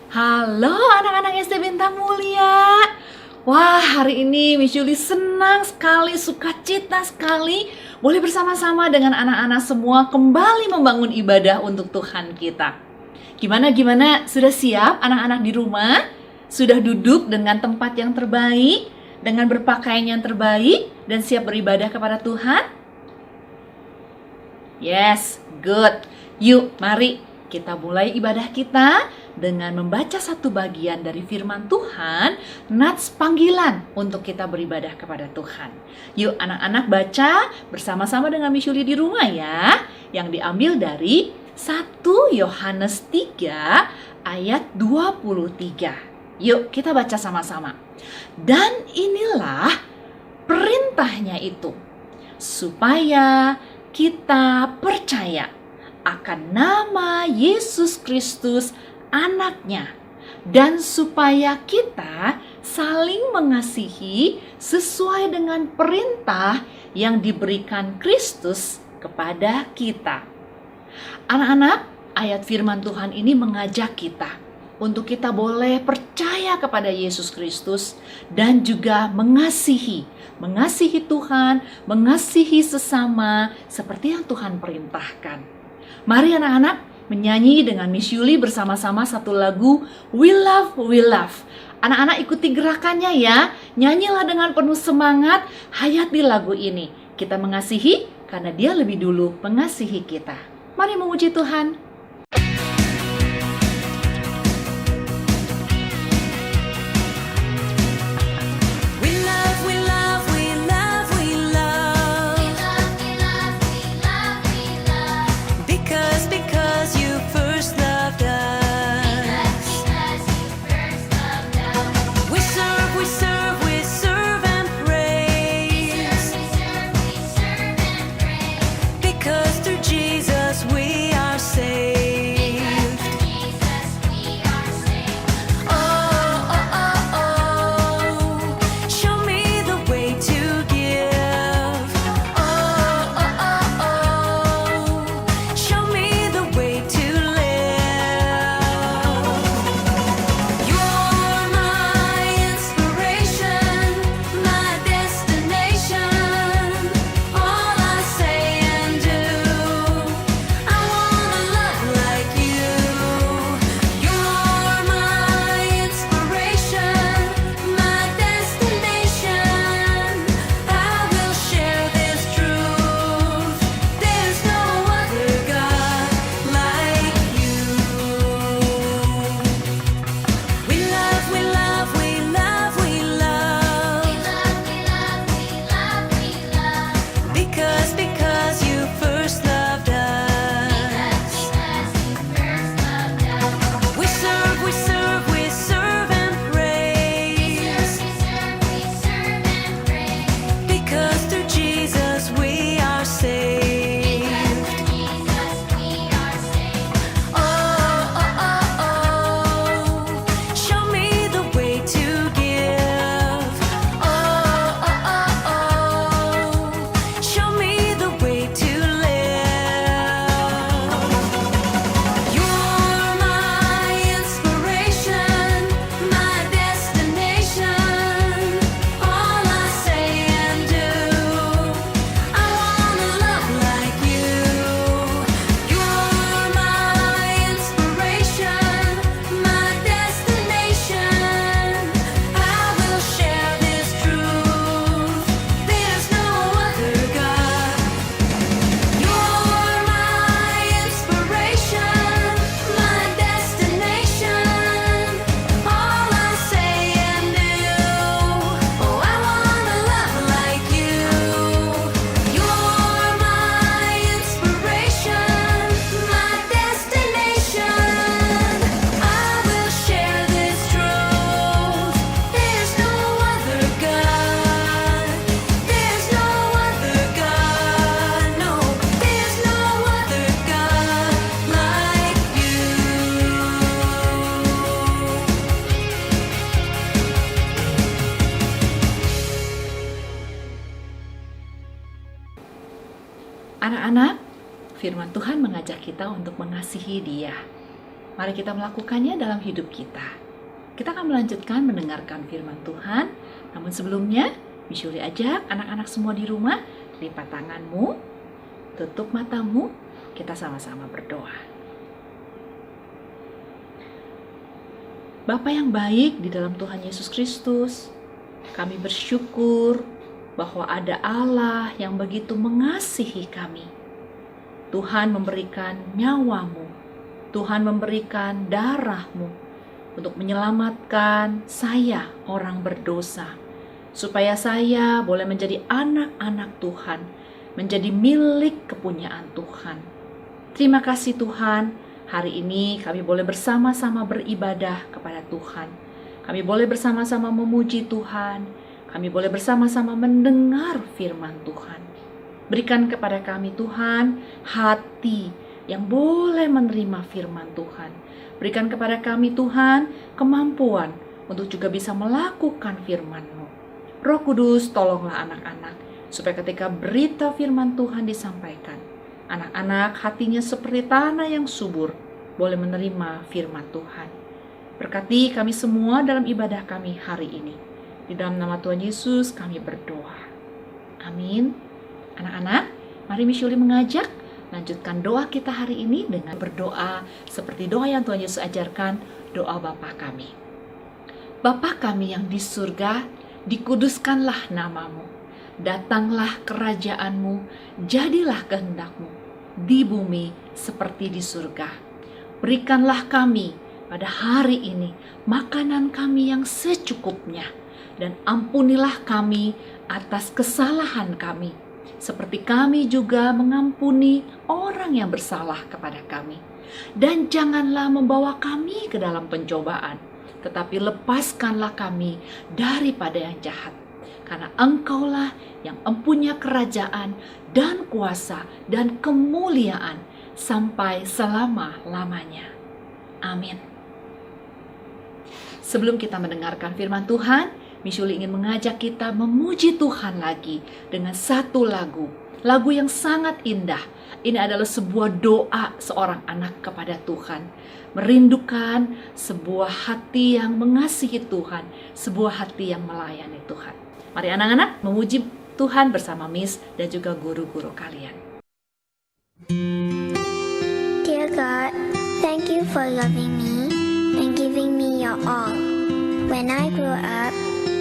Halo anak-anak SD Bintang Mulia. Wah, hari ini Miss Yuli senang sekali, sukacita sekali boleh bersama-sama dengan anak-anak semua kembali membangun ibadah untuk Tuhan kita. Gimana? Sudah siap anak-anak di rumah? Sudah duduk dengan tempat yang terbaik, dengan berpakaian yang terbaik, dan siap beribadah kepada Tuhan? Yes, good. Yuk, mari kita mulai ibadah kita dengan membaca satu bagian dari firman Tuhan, nats panggilan untuk kita beribadah kepada Tuhan. Yuk anak-anak baca bersama-sama dengan Miss Yuli di rumah ya, yang diambil dari 1 Yohanes 3 ayat 23. Yuk kita baca sama-sama. Dan inilah perintahnya itu, supaya kita percaya akan nama Yesus Kristus anaknya, dan supaya kita saling mengasihi sesuai dengan perintah yang diberikan Kristus kepada kita. Anak-anak, ayat firman Tuhan ini mengajak kita untuk kita boleh percaya kepada Yesus Kristus dan juga mengasihi Tuhan, mengasihi sesama seperti yang Tuhan perintahkan. Mari anak-anak menyanyi dengan Miss Yuli bersama-sama satu lagu We Love, We Love. Anak-anak ikuti gerakannya ya. Nyanyilah dengan penuh semangat, hayati lagu ini. Kita mengasihi karena Dia lebih dulu mengasihi kita. Mari memuji Tuhan. Anak-anak, firman Tuhan mengajak kita untuk mengasihi Dia. Mari kita melakukannya dalam hidup kita. Kita akan melanjutkan mendengarkan firman Tuhan. Namun sebelumnya, Miss Yuli ajak anak-anak semua di rumah, lipat tanganmu, tutup matamu, kita sama-sama berdoa. Bapa yang baik di dalam Tuhan Yesus Kristus, kami bersyukur bahwa ada Allah yang begitu mengasihi kami. Tuhan memberikan nyawamu, Tuhan memberikan darah-Mu untuk menyelamatkan saya, orang berdosa, supaya saya boleh menjadi anak-anak Tuhan, menjadi milik kepunyaan Tuhan. Terima kasih Tuhan, hari ini kami boleh bersama-sama beribadah kepada Tuhan. Kami boleh bersama-sama memuji Tuhan, kami boleh bersama-sama mendengar firman Tuhan. Berikan kepada kami Tuhan hati yang boleh menerima firman Tuhan. Berikan kepada kami Tuhan kemampuan untuk juga bisa melakukan firman-Mu. Roh Kudus, tolonglah anak-anak supaya ketika berita firman Tuhan disampaikan, anak-anak hatinya seperti tanah yang subur, boleh menerima firman Tuhan. Berkati kami semua dalam ibadah kami hari ini. Di dalam nama Tuhan Yesus kami berdoa. Amin. Anak-anak, mari Miss Yuli mengajak lanjutkan doa kita hari ini dengan berdoa seperti doa yang Tuhan Yesus ajarkan, doa Bapa kami. Bapa kami yang di surga, dikuduskanlah namamu. Datanglah kerajaan-Mu, jadilah kehendak-Mu di bumi seperti di surga. Berikanlah kami pada hari ini makanan kami yang secukupnya, dan ampunilah kami atas kesalahan kami, seperti kami juga mengampuni orang yang bersalah kepada kami. Dan janganlah membawa kami ke dalam pencobaan, tetapi lepaskanlah kami daripada yang jahat. Karena Engkaulah yang mempunyai kerajaan dan kuasa dan kemuliaan sampai selama-lamanya. Amin. Sebelum kita mendengarkan firman Tuhan, Miss Yuli ingin mengajak kita memuji Tuhan lagi dengan satu lagu yang sangat indah. Ini adalah sebuah doa seorang anak kepada Tuhan, merindukan sebuah hati yang mengasihi Tuhan, sebuah hati yang melayani Tuhan. Mari anak-anak memuji Tuhan bersama Miss dan juga guru-guru kalian. Dear God, thank you for loving me and giving me your all. When I grow up,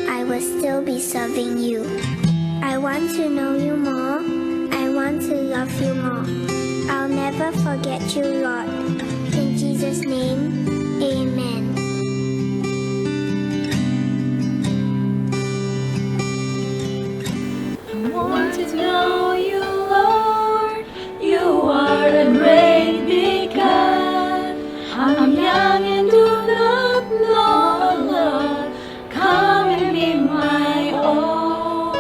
I will still be serving you. I want to know you more. I want to love you more. I'll never forget you, Lord. In Jesus' name, amen. I want to know you, Lord. You are a great big God. I'm young and do not know, Lord. Come and be my all.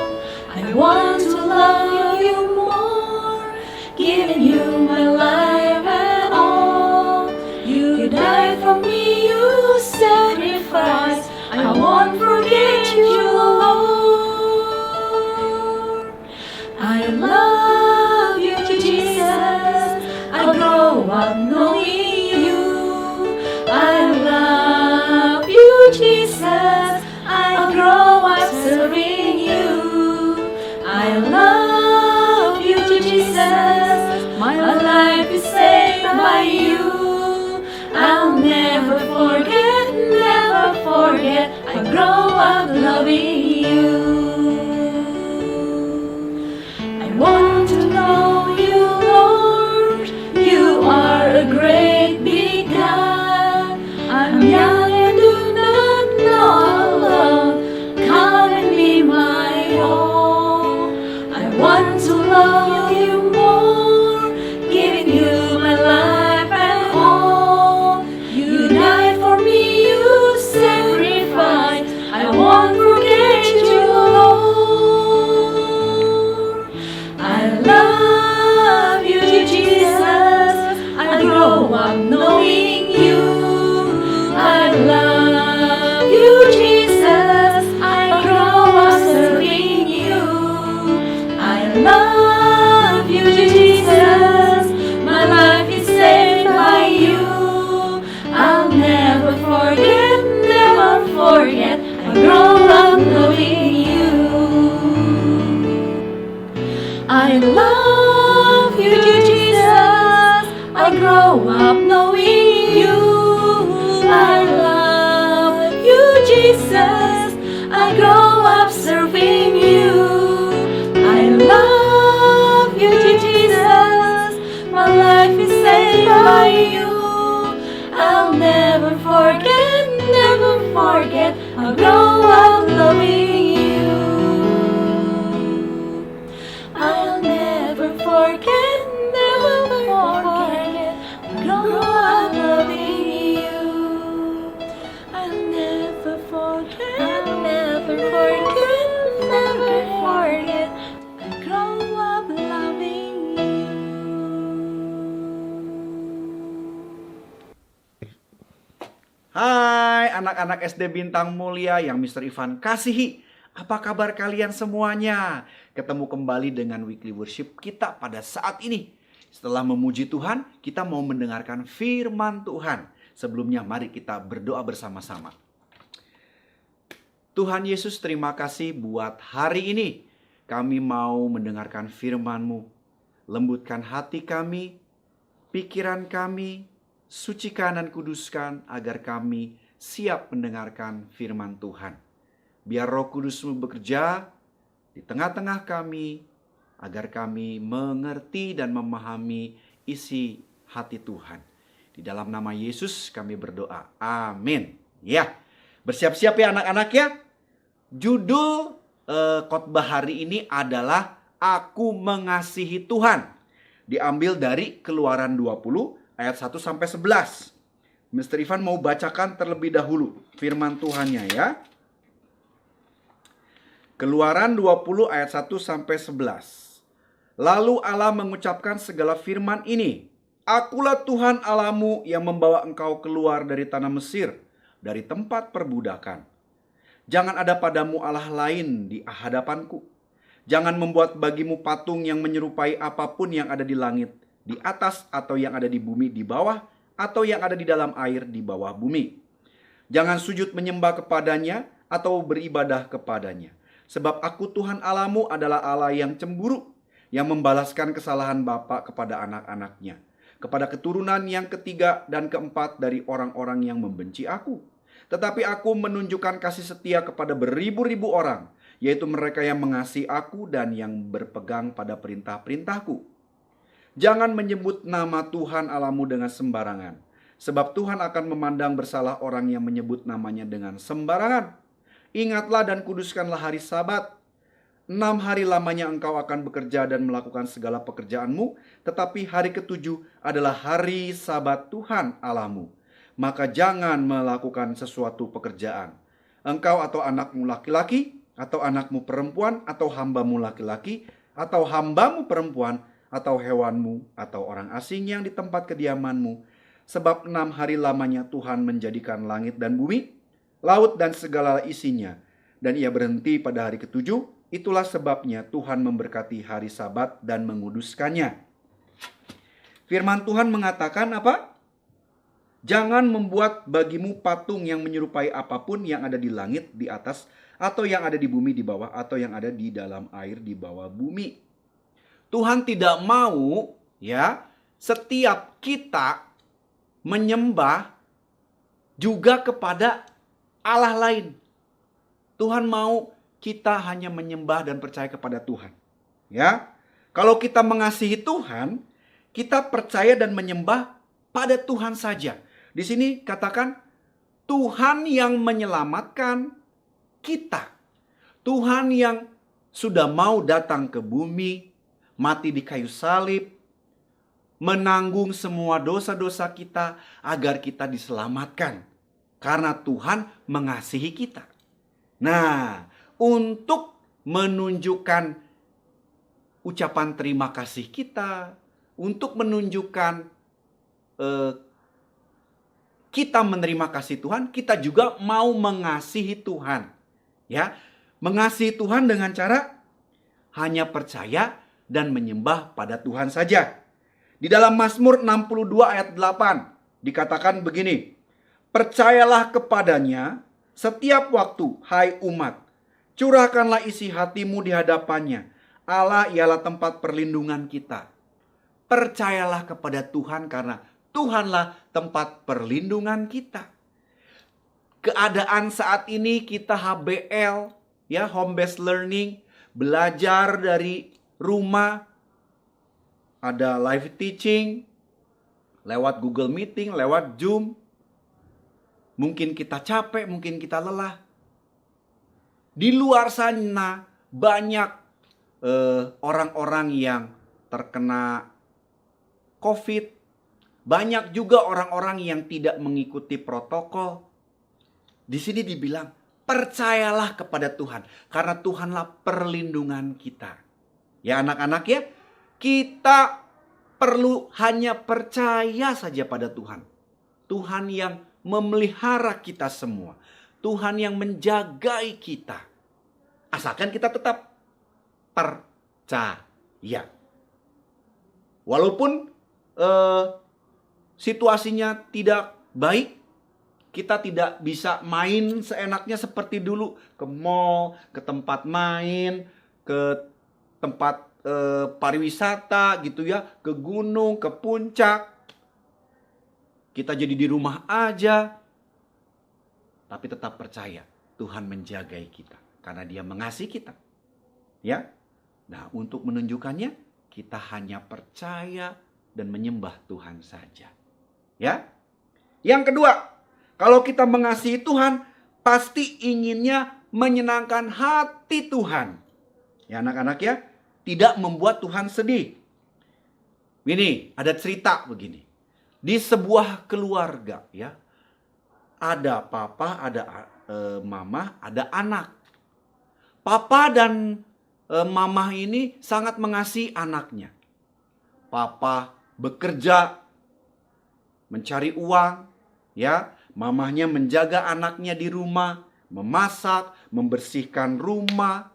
I want to love you more, giving you my life and all. You died for me, you sacrificed. I won't forget you, Lord. I love you, Jesus. I grow up knowing you. I love you, Jesus. I grow up serving you. I love you, Jesus. My life is saved by you. I'll never forget, never forget. I grow up loving you. I want to know you, Lord. You are a great big God. I'm young and do not know, Lord. Come and be my all. I want to love you more, giving you my life and all. You died for me, you sacrificed. I never forget, I'll grow up loving you. I'll never forget, I'll grow up loving you. I'll never forget, I'll grow up loving you. Hai anak-anak SD Bintang Mulia yang Mr. Ivan kasihi. Apa kabar kalian semuanya? Ketemu kembali dengan Weekly Worship kita pada saat ini. Setelah memuji Tuhan, kita mau mendengarkan firman Tuhan. Sebelumnya mari kita berdoa bersama-sama. Tuhan Yesus, terima kasih buat hari ini. Kami mau mendengarkan firman-Mu. Lembutkan hati kami, pikiran kami, sucikan dan kuduskan agar kami siap mendengarkan firman Tuhan. Biar Roh Kudus-Mu bekerja di tengah-tengah kami agar kami mengerti dan memahami isi hati Tuhan. Di dalam nama Yesus kami berdoa. Amin. Ya, bersiap-siap ya anak-anak ya. Judul khotbah hari ini adalah Aku Mengasihi Tuhan. Diambil dari Keluaran 20 ayat 1 sampai 11. Mr. Ivan mau bacakan terlebih dahulu firman Tuhannya ya. Keluaran 20 ayat 1 sampai 11. Lalu Allah mengucapkan segala firman ini. Akulah Tuhan Allahmu yang membawa engkau keluar dari tanah Mesir, dari tempat perbudakan. Jangan ada padamu Allah lain di hadapanku. Jangan membuat bagimu patung yang menyerupai apapun yang ada di langit, di atas atau yang ada di bumi di bawah, atau yang ada di dalam air di bawah bumi. Jangan sujud menyembah kepadanya atau beribadah kepadanya. Sebab aku Tuhan Allahmu adalah Allah yang cemburu, yang membalaskan kesalahan bapa kepada anak-anaknya, kepada keturunan yang ketiga dan keempat dari orang-orang yang membenci aku. Tetapi aku menunjukkan kasih setia kepada beribu-ribu orang, yaitu mereka yang mengasihi aku dan yang berpegang pada perintah-perintahku. Jangan menyebut nama Tuhan Allahmu dengan sembarangan, sebab Tuhan akan memandang bersalah orang yang menyebut namanya dengan sembarangan. Ingatlah dan kuduskanlah hari Sabat. 6 hari lamanya engkau akan bekerja dan melakukan segala pekerjaanmu, tetapi hari ke-7 adalah hari Sabat Tuhan Allahmu. Maka jangan melakukan sesuatu pekerjaan. Engkau atau anakmu laki-laki, atau anakmu perempuan, atau hambamu laki-laki, atau hambamu perempuan, atau hewanmu, atau orang asing yang di tempat kediamanmu. Sebab 6 hari lamanya Tuhan menjadikan langit dan bumi, laut dan segala isinya. Dan ia berhenti pada hari ke-7. Itulah sebabnya Tuhan memberkati hari Sabat dan menguduskannya. Firman Tuhan mengatakan apa? Jangan membuat bagimu patung yang menyerupai apapun yang ada di langit di atas, atau yang ada di bumi di bawah, atau yang ada di dalam air di bawah bumi. Tuhan tidak mau ya setiap kita menyembah juga kepada Allah lain. Tuhan mau kita hanya menyembah dan percaya kepada Tuhan. Ya. Kalau kita mengasihi Tuhan, kita percaya dan menyembah pada Tuhan saja. Di sini katakan Tuhan yang menyelamatkan kita. Tuhan yang sudah mau datang ke bumi, mati di kayu salib, menanggung semua dosa-dosa kita agar kita diselamatkan. Karena Tuhan mengasihi kita. Nah, untuk menunjukkan ucapan terima kasih kita, untuk menunjukkan kita menerima kasih Tuhan, kita juga mau mengasihi Tuhan. Ya, mengasihi Tuhan dengan cara hanya percaya dan menyembah pada Tuhan saja. Di dalam Mazmur 62 ayat 8 dikatakan begini, percayalah kepadanya setiap waktu, hai umat, curahkanlah isi hatimu di hadapannya. Allah ialah tempat perlindungan kita. Percayalah kepada Tuhan karena Tuhanlah tempat perlindungan kita. Keadaan saat ini kita HBL, ya, home based learning, belajar dari rumah, ada live teaching, lewat Google Meeting, lewat Zoom. Mungkin kita capek, mungkin kita lelah. Di luar sana banyak orang-orang yang terkena COVID. Banyak juga orang-orang yang tidak mengikuti protokol. Di sini dibilang, percayalah kepada Tuhan. Karena Tuhanlah perlindungan kita. Ya anak-anak ya, kita perlu hanya percaya saja pada Tuhan. Tuhan yang memelihara kita semua. Tuhan yang menjagai kita. Asalkan kita tetap percaya. Walaupun situasinya tidak baik, kita tidak bisa main seenaknya seperti dulu. Ke mall, ke tempat main, ke tempat pariwisata gitu ya. Ke gunung, ke puncak. Kita jadi di rumah aja. Tapi tetap percaya Tuhan menjagai kita. Karena Dia mengasihi kita. Ya. Nah, untuk menunjukkannya, kita hanya percaya dan menyembah Tuhan saja. Ya. Yang kedua, kalau kita mengasihi Tuhan, pasti inginnya menyenangkan hati Tuhan. Ya anak-anak ya, tidak membuat Tuhan sedih. Ini ada cerita begini. Di sebuah keluarga ya, ada papa, ada mama, ada anak. Papa dan mama ini sangat mengasihi anaknya. Papa bekerja, mencari uang, ya. Mamahnya menjaga anaknya di rumah, memasak, membersihkan rumah,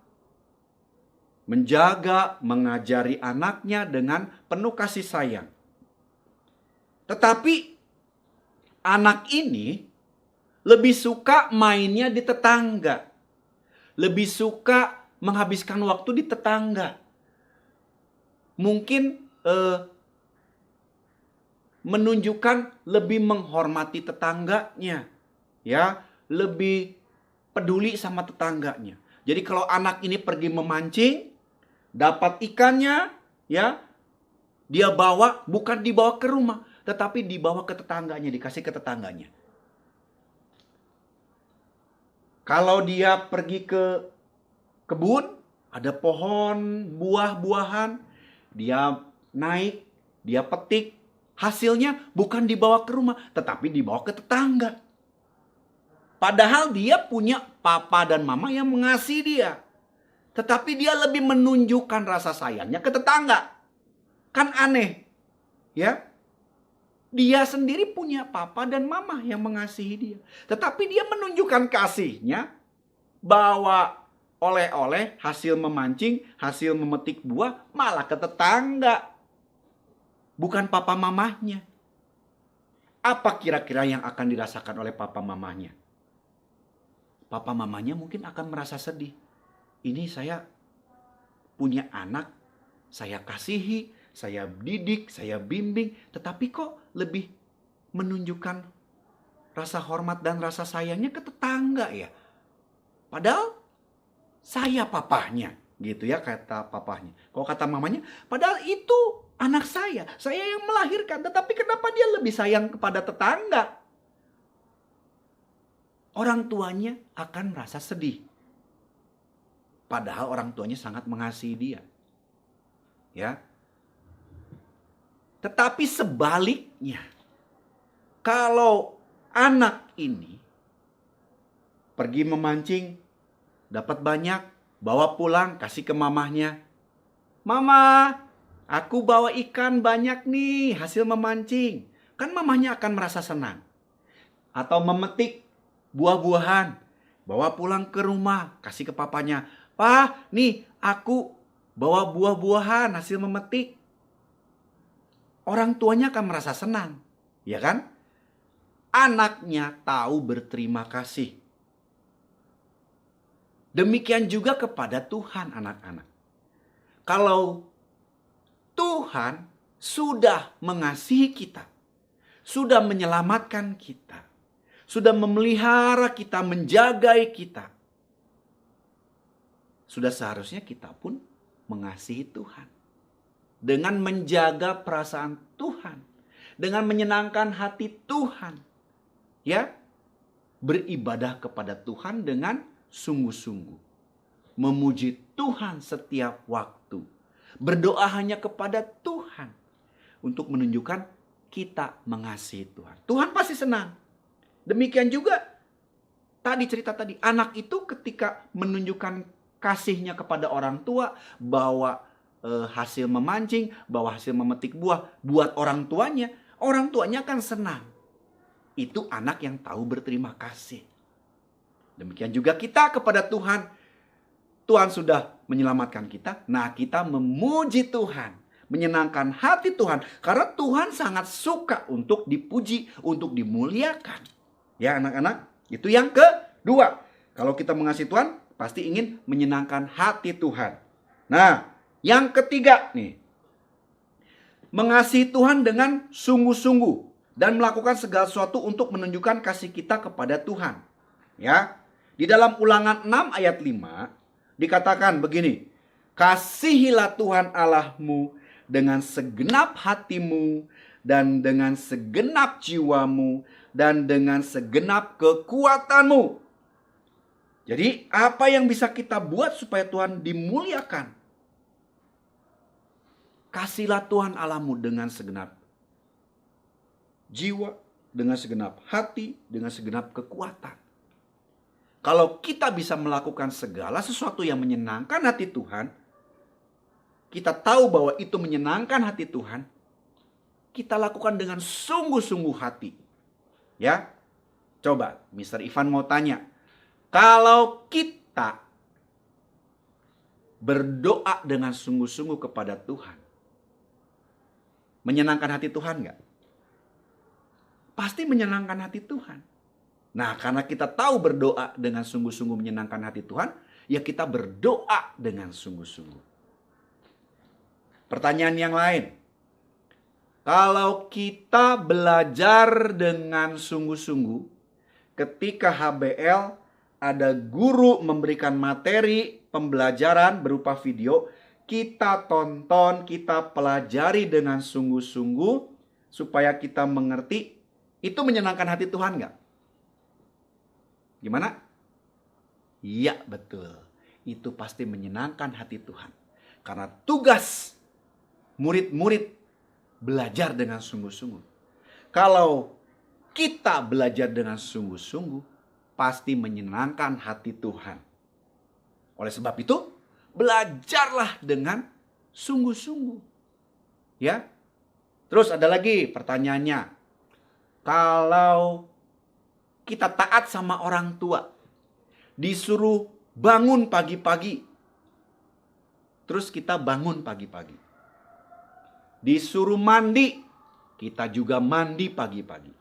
menjaga, mengajari anaknya dengan penuh kasih sayang. Tetapi anak ini lebih suka mainnya di tetangga. Lebih suka menghabiskan waktu di tetangga. Mungkin menunjukkan lebih menghormati tetangganya, ya, lebih peduli sama tetangganya. Jadi kalau anak ini pergi memancing, dapat ikannya, ya, dia bawa, bukan dibawa ke rumah, tetapi dibawa ke tetangganya, dikasih ke tetangganya. Kalau dia pergi ke kebun, ada pohon buah-buahan, dia naik, dia petik. Hasilnya bukan dibawa ke rumah, tetapi dibawa ke tetangga. Padahal dia punya papa dan mama yang mengasihi dia. Tetapi dia lebih menunjukkan rasa sayangnya ke tetangga. Kan aneh. Ya. Dia sendiri punya papa dan mama yang mengasihi dia. Tetapi dia menunjukkan kasihnya, bawa oleh-oleh, hasil memancing, hasil memetik buah, malah ke tetangga. Bukan papa mamahnya. Apa kira-kira yang akan dirasakan oleh papa mamahnya? Papa mamahnya mungkin akan merasa sedih. Ini saya punya anak, saya kasihi, saya didik, saya bimbing. Tetapi kok lebih menunjukkan rasa hormat dan rasa sayangnya ke tetangga ya? Padahal saya papahnya. Gitu ya kata papahnya. Kalau kata mamanya, padahal itu anak saya yang melahirkan. Tetapi kenapa dia lebih sayang kepada tetangga? Orang tuanya akan merasa sedih. Padahal orang tuanya sangat mengasihi dia. Ya. Tetapi sebaliknya, kalau anak ini pergi memancing, dapat banyak, bawa pulang, kasih ke mamahnya. Mama, aku bawa ikan banyak nih hasil memancing. Kan mamahnya akan merasa senang. Atau memetik buah-buahan. Bawa pulang ke rumah. Kasih ke papanya. Pak, nih aku bawa buah-buahan hasil memetik. Orang tuanya akan merasa senang. Ya kan? Anaknya tahu berterima kasih. Demikian juga kepada Tuhan anak-anak. Kalau Tuhan sudah mengasihi kita, sudah menyelamatkan kita, sudah memelihara kita, menjagai kita, sudah seharusnya kita pun mengasihi Tuhan. Dengan menjaga perasaan Tuhan, dengan menyenangkan hati Tuhan. Ya. beribadah kepada Tuhan dengan sungguh-sungguh. Memuji Tuhan setiap waktu. Berdoa hanya kepada Tuhan. Untuk menunjukkan kita mengasihi Tuhan. Tuhan pasti senang. Demikian juga cerita tadi. Anak itu ketika menunjukkan kasihnya kepada orang tua. Bawa hasil memancing, bawa hasil memetik buah buat orang tuanya. Orang tuanya akan senang. Itu anak yang tahu berterima kasih. Demikian juga kita kepada Tuhan. Tuhan sudah menyelamatkan kita. Nah, kita memuji Tuhan. Menyenangkan hati Tuhan. Karena Tuhan sangat suka untuk dipuji, untuk dimuliakan. Ya anak-anak, itu yang kedua. Kalau kita mengasihi Tuhan, pasti ingin menyenangkan hati Tuhan. Nah, yang ketiga nih. Mengasihi Tuhan dengan sungguh-sungguh. Dan melakukan segala sesuatu untuk menunjukkan kasih kita kepada Tuhan. Ya, di dalam Ulangan 6 ayat 5 dikatakan begini. Kasihilah Tuhan Allahmu dengan segenap hatimu dan dengan segenap jiwamu dan dengan segenap kekuatanmu. Jadi apa yang bisa kita buat supaya Tuhan dimuliakan? Kasihilah Tuhan Allahmu dengan segenap jiwa, dengan segenap hati, dengan segenap kekuatan. Kalau kita bisa melakukan segala sesuatu yang menyenangkan hati Tuhan, kita tahu bahwa itu menyenangkan hati Tuhan, kita lakukan dengan sungguh-sungguh hati. Ya, coba Mr. Ivan mau tanya, kalau kita berdoa dengan sungguh-sungguh kepada Tuhan, menyenangkan hati Tuhan nggak? Pasti menyenangkan hati Tuhan. Nah, karena kita tahu berdoa dengan sungguh-sungguh menyenangkan hati Tuhan, ya kita berdoa dengan sungguh-sungguh. Pertanyaan yang lain. Kalau kita belajar dengan sungguh-sungguh, ketika HBL ada guru memberikan materi pembelajaran berupa video, kita tonton, kita pelajari dengan sungguh-sungguh supaya kita mengerti. Itu menyenangkan hati Tuhan nggak? Gimana? Iya, betul. Itu pasti menyenangkan hati Tuhan. Karena tugas murid-murid belajar dengan sungguh-sungguh. Kalau kita belajar dengan sungguh-sungguh, pasti menyenangkan hati Tuhan. Oleh sebab itu, belajarlah dengan sungguh-sungguh. Ya. Terus ada lagi pertanyaannya. Kalau kita taat sama orang tua, disuruh bangun pagi-pagi, terus kita bangun pagi-pagi. Disuruh mandi, kita juga mandi pagi-pagi.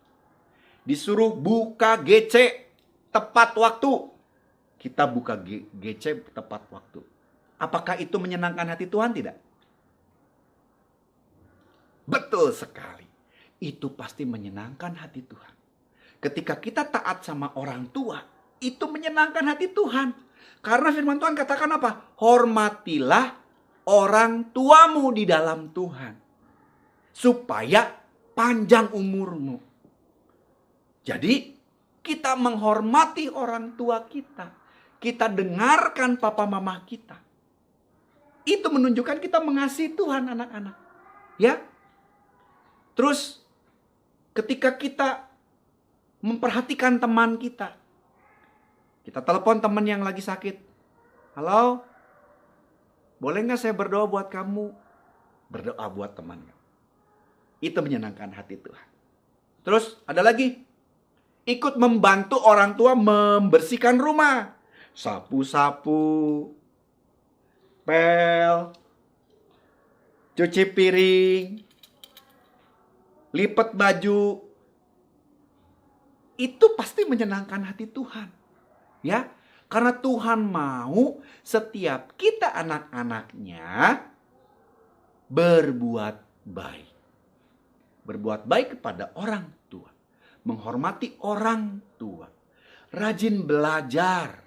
Disuruh buka GC tepat waktu, kita buka GC tepat waktu. Apakah itu menyenangkan hati Tuhan? Tidak. Betul sekali. Itu pasti menyenangkan hati Tuhan. Ketika kita taat sama orang tua, itu menyenangkan hati Tuhan. Karena firman Tuhan katakan apa? Hormatilah orang tuamu di dalam Tuhan, supaya panjang umurmu. Jadi kita menghormati orang tua kita. Kita dengarkan papa mama kita. Itu menunjukkan kita mengasihi Tuhan, anak-anak. Ya. Terus ketika kita memperhatikan teman kita. Kita telepon teman yang lagi sakit. Halo, boleh gak saya berdoa buat kamu? Berdoa buat teman. Itu menyenangkan hati Tuhan. Terus ada lagi. Ikut membantu orang tua membersihkan rumah. Sapu-sapu, pel, cuci piring, lipat baju. Itu pasti menyenangkan hati Tuhan. Ya, karena Tuhan mau setiap kita anak-anaknya berbuat baik. Berbuat baik kepada orang tua. Menghormati orang tua. Rajin belajar.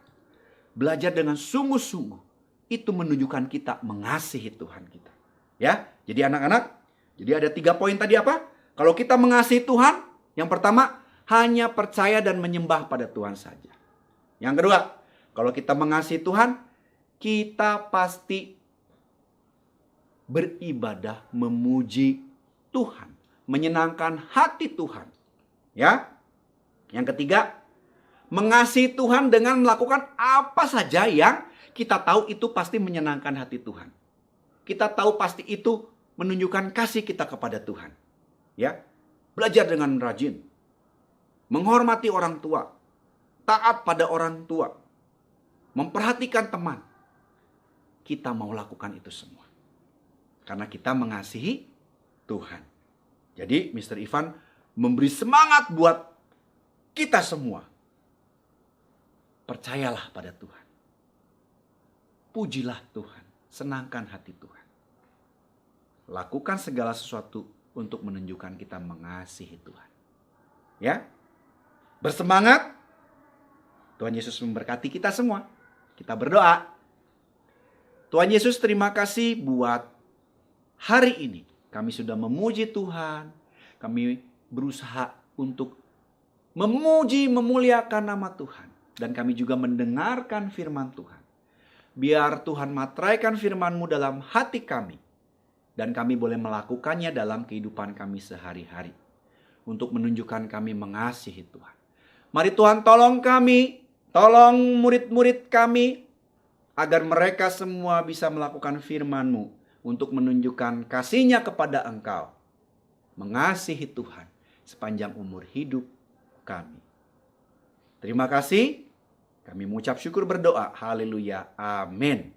Belajar dengan sungguh-sungguh. Itu menunjukkan kita mengasihi Tuhan kita. Ya, jadi anak-anak, jadi ada 3 poin tadi apa? Kalau kita mengasihi Tuhan, yang pertama, hanya percaya dan menyembah pada Tuhan saja. Yang kedua, kalau kita mengasihi Tuhan, kita pasti beribadah memuji Tuhan, menyenangkan hati Tuhan. Ya. Yang ketiga, mengasihi Tuhan dengan melakukan apa saja yang kita tahu itu pasti menyenangkan hati Tuhan. Kita tahu pasti itu menunjukkan kasih kita kepada Tuhan. Ya. Belajar dengan rajin. Menghormati orang tua. Taat pada orang tua. Memperhatikan teman. Kita mau lakukan itu semua. Karena kita mengasihi Tuhan. Jadi Mr. Ivan memberi semangat buat kita semua. Percayalah pada Tuhan. Pujilah Tuhan. Senangkan hati Tuhan. Lakukan segala sesuatu untuk menunjukkan kita mengasihi Tuhan. Ya. Bersemangat. Tuhan Yesus memberkati kita semua. Kita berdoa. Tuhan Yesus, terima kasih buat hari ini. Kami sudah memuji Tuhan. Kami berusaha untuk memuji, memuliakan nama Tuhan. Dan kami juga mendengarkan firman Tuhan. Biar Tuhan materaikan firman-Mu dalam hati kami. Dan kami boleh melakukannya dalam kehidupan kami sehari-hari. Untuk menunjukkan kami mengasihi Tuhan. Mari Tuhan tolong kami. Tolong murid-murid kami. Agar mereka semua bisa melakukan firman-Mu. Untuk menunjukkan kasih-Nya kepada Engkau. Mengasihi Tuhan sepanjang umur hidup kami. Terima kasih. Kami mengucap syukur berdoa. Haleluya. Amin.